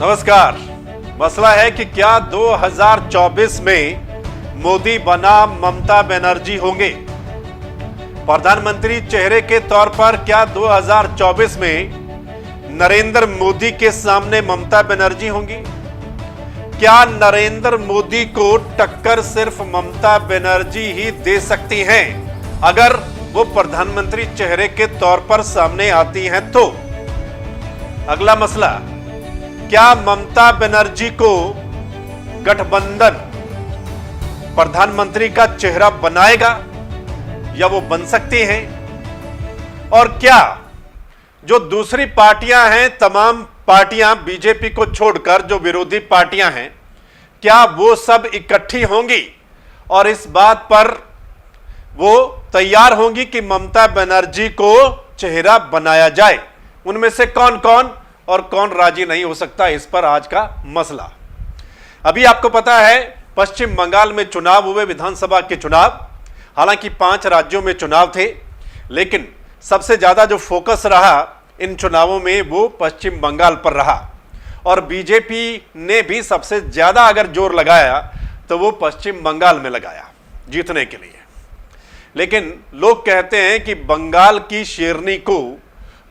नमस्कार। मसला है कि क्या 2024 में मोदी बना ममता बनर्जी होंगे? प्रधानमंत्री चेहरे के तौर पर क्या 2024 में नरेंद्र मोदी के सामने ममता बनर्जी होंगी? क्या नरेंद्र मोदी को टक्कर सिर्फ ममता बनर्जी ही दे सकती हैं अगर वो प्रधानमंत्री चेहरे के तौर पर सामने आती हैं तो? अगला मसला, क्या ममता बनर्जी को गठबंधन प्रधानमंत्री का चेहरा बनाएगा या वो बन सकती हैं? और क्या जो दूसरी पार्टियां हैं, तमाम पार्टियां बीजेपी को छोड़कर जो विरोधी पार्टियां हैं, क्या वो सब इकट्ठी होंगी और इस बात पर वो तैयार होंगी कि ममता बनर्जी को चेहरा बनाया जाए? उनमें से कौन कौन और कौन राजी नहीं हो सकता, इस पर आज का मसला। अभी आपको पता है पश्चिम बंगाल में चुनाव हुए, विधानसभा के चुनाव। हालांकि 5 राज्यों में चुनाव थे, लेकिन सबसे ज्यादा जो फोकस रहा इन चुनावों में वो पश्चिम बंगाल पर रहा और बीजेपी ने भी सबसे ज्यादा अगर जोर लगाया तो वो पश्चिम बंगाल में लगाया जीतने के लिए। लेकिन लोग कहते हैं कि बंगाल की शेरनी को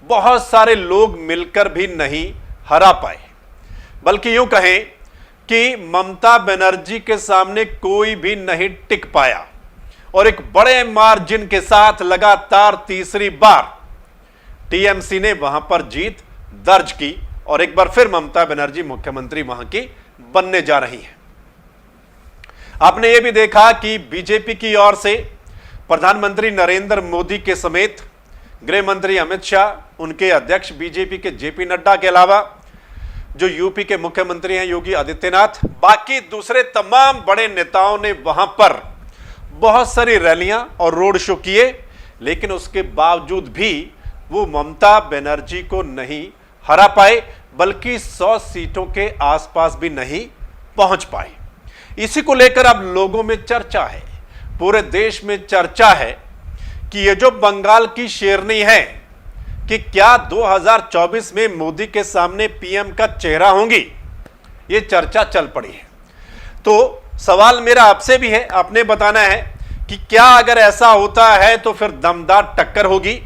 बहुत सारे लोग मिलकर भी नहीं हरा पाए, बल्कि यूं कहें कि ममता बनर्जी के सामने कोई भी नहीं टिक पाया और एक बड़े मार्जिन के साथ लगातार तीसरी बार टीएमसी ने वहां पर जीत दर्ज की और एक बार फिर ममता बनर्जी मुख्यमंत्री वहां की बनने जा रही हैं। आपने यह भी देखा कि बीजेपी की ओर से प्रधानमंत्री नरेंद्र मोदी के समेत गृह मंत्री अमित शाह, उनके अध्यक्ष बीजेपी के जेपी नड्डा के अलावा जो यूपी के मुख्यमंत्री हैं योगी आदित्यनाथ, बाकी दूसरे तमाम बड़े नेताओं ने वहां पर बहुत सारी रैलियां और रोड शो किए, लेकिन उसके बावजूद भी वो ममता बनर्जी को नहीं हरा पाए, बल्कि 100 सीटों के आसपास भी नहीं पहुंच पाए। इसी को लेकर अब लोगों में चर्चा है, पूरे देश में चर्चा है कि ये जो बंगाल की शेरनी है कि क्या 2024 में मोदी के सामने पीएम का चेहरा होंगी, ये चर्चा चल पड़ी है। तो सवाल मेरा आपसे भी है, आपने बताना है कि क्या अगर ऐसा होता है तो फिर दमदार टक्कर होगी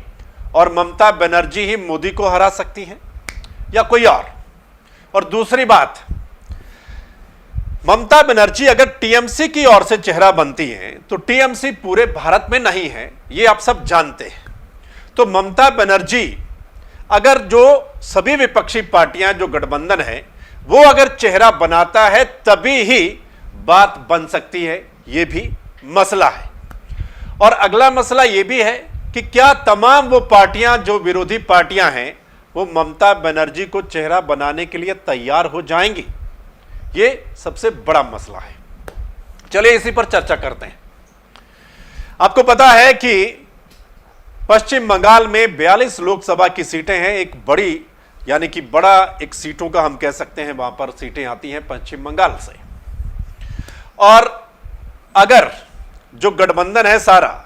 और ममता बनर्जी ही मोदी को हरा सकती हैं या कोई और दूसरी बात, ममता बनर्जी अगर टीएमसी की ओर से चेहरा बनती हैं तो टीएमसी पूरे भारत में नहीं है, ये आप सब जानते हैं। तो ममता बनर्जी अगर जो सभी विपक्षी पार्टियां जो गठबंधन है वो अगर चेहरा बनाता है तभी ही बात बन सकती है, ये भी मसला है। और अगला मसला ये भी है कि क्या तमाम वो पार्टियां जो विरोधी पार्टियां हैं वो ममता बनर्जी को चेहरा बनाने के लिए तैयार हो जाएंगी, ये सबसे बड़ा मसला है। चलिए इसी पर चर्चा करते हैं। आपको पता है कि पश्चिम बंगाल में 42 लोकसभा की सीटें हैं, एक बड़ी यानी कि बड़ा एक सीटों का हम कह सकते हैं, वहां पर सीटें आती हैं पश्चिम बंगाल से। और अगर जो गठबंधन है सारा,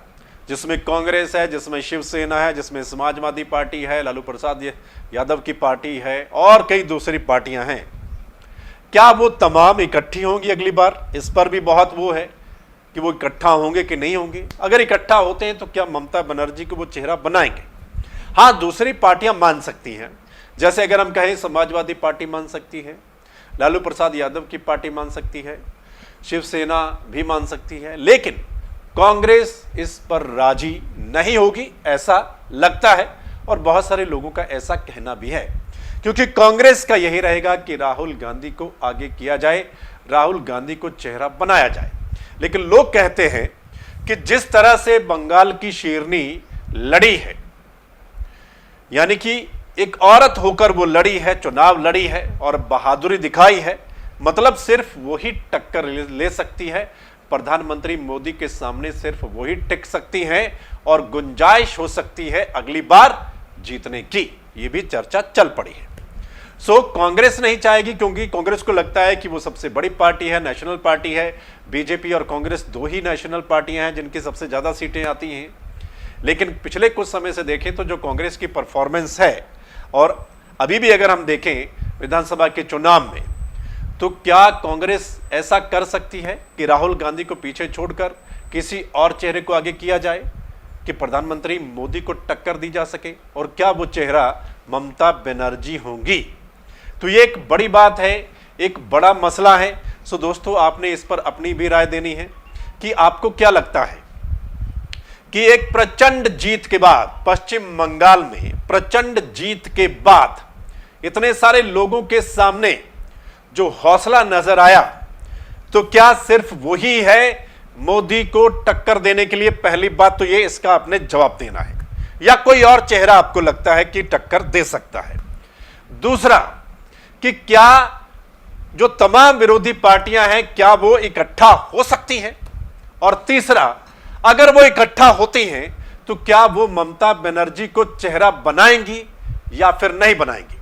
जिसमें कांग्रेस है, जिसमें शिवसेना है, जिसमें समाजवादी पार्टी है, लालू प्रसाद यादव की पार्टी है और कई दूसरी पार्टियां हैं, क्या वो तमाम इकट्ठी होंगी अगली बार? इस पर भी बहुत वो है कि वो इकट्ठा होंगे कि नहीं होंगे। अगर इकट्ठा होते हैं तो क्या ममता बनर्जी को वो चेहरा बनाएंगे? हाँ, दूसरी पार्टियां मान सकती हैं, जैसे अगर हम कहें समाजवादी पार्टी मान सकती है, लालू प्रसाद यादव की पार्टी मान सकती है, शिवसेना भी मान सकती है, लेकिन कांग्रेस इस पर राजी नहीं होगी, ऐसा लगता है। और बहुत सारे लोगों का ऐसा कहना भी है, क्योंकि कांग्रेस का यही रहेगा कि राहुल गांधी को आगे किया जाए, राहुल गांधी को चेहरा बनाया जाए। लेकिन लोग कहते हैं कि जिस तरह से बंगाल की शेरनी लड़ी है, यानी कि एक औरत होकर वो लड़ी है, चुनाव लड़ी है और बहादुरी दिखाई है, मतलब सिर्फ वही टक्कर ले सकती है प्रधानमंत्री मोदी के सामने, सिर्फ वही टिक सकती हैं और गुंजाइश हो सकती है अगली बार जीतने की। ये भी चर्चा चल पड़ी है। कांग्रेस नहीं चाहेगी, क्योंकि कांग्रेस को लगता है कि वो सबसे बड़ी पार्टी है, नेशनल पार्टी है। बीजेपी और कांग्रेस दो ही नेशनल पार्टियां हैं जिनकी सबसे ज्यादा सीटें आती हैं। लेकिन पिछले कुछ समय से देखें तो जो कांग्रेस की परफॉर्मेंस है, और अभी भी अगर हम देखें विधानसभा के चुनाव में, तो क्या कांग्रेस ऐसा कर सकती है कि राहुल गांधी को पीछे छोड़कर किसी और चेहरे को आगे किया जाए कि प्रधानमंत्री मोदी को टक्कर दी जा सके? और क्या वो चेहरा ममता बनर्जी होंगी? तो ये एक बड़ी बात है, एक बड़ा मसला है। सो दोस्तों, आपने इस पर अपनी भी राय देनी है कि आपको क्या लगता है कि एक प्रचंड जीत के बाद, पश्चिम बंगाल में प्रचंड जीत के बाद इतने सारे लोगों के सामने जो हौसला नजर आया, तो क्या सिर्फ वही है मोदी को टक्कर देने के लिए? पहली बात तो ये, इसका आपने जवाब देना है, या कोई और चेहरा आपको लगता है कि टक्कर दे सकता है? दूसरा, कि क्या जो तमाम विरोधी पार्टियां हैं, क्या वो इकट्ठा हो सकती हैं? और तीसरा, अगर वो इकट्ठा होती हैं तो क्या वो ममता बनर्जी को चेहरा बनाएंगी या फिर नहीं बनाएंगी?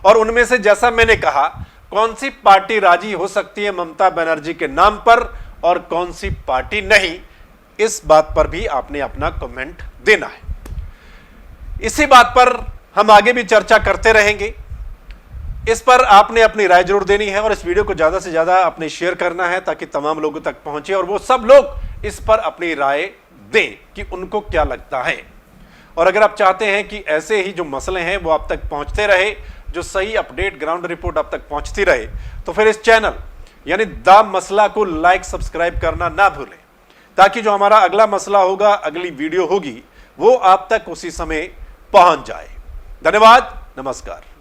और उनमें से, जैसा मैंने कहा, कौन सी पार्टी राजी हो सकती है ममता बनर्जी के नाम पर और कौन सी पार्टी नहीं? इस बात पर भी आपने अपना कमेंट देना है। इसी बात पर हम आगे भी चर्चा करते रहेंगे। इस पर आपने अपनी राय जरूर देनी है और इस वीडियो को ज्यादा से ज्यादा आपने शेयर करना है ताकि तमाम लोगों तक पहुंचे और वो सब लोग इस पर अपनी राय दें कि उनको क्या लगता है। और अगर आप चाहते हैं कि ऐसे ही जो मसले हैं वो आप तक पहुंचते रहे, जो सही अपडेट ग्राउंड रिपोर्ट आप तक पहुंचती रहे, तो फिर इस चैनल यानी द मसला को लाइक सब्सक्राइब करना ना भूलें, ताकि जो हमारा अगला मसला होगा, अगली वीडियो होगी, वो आप तक उसी समय पहुंच जाए। धन्यवाद, नमस्कार।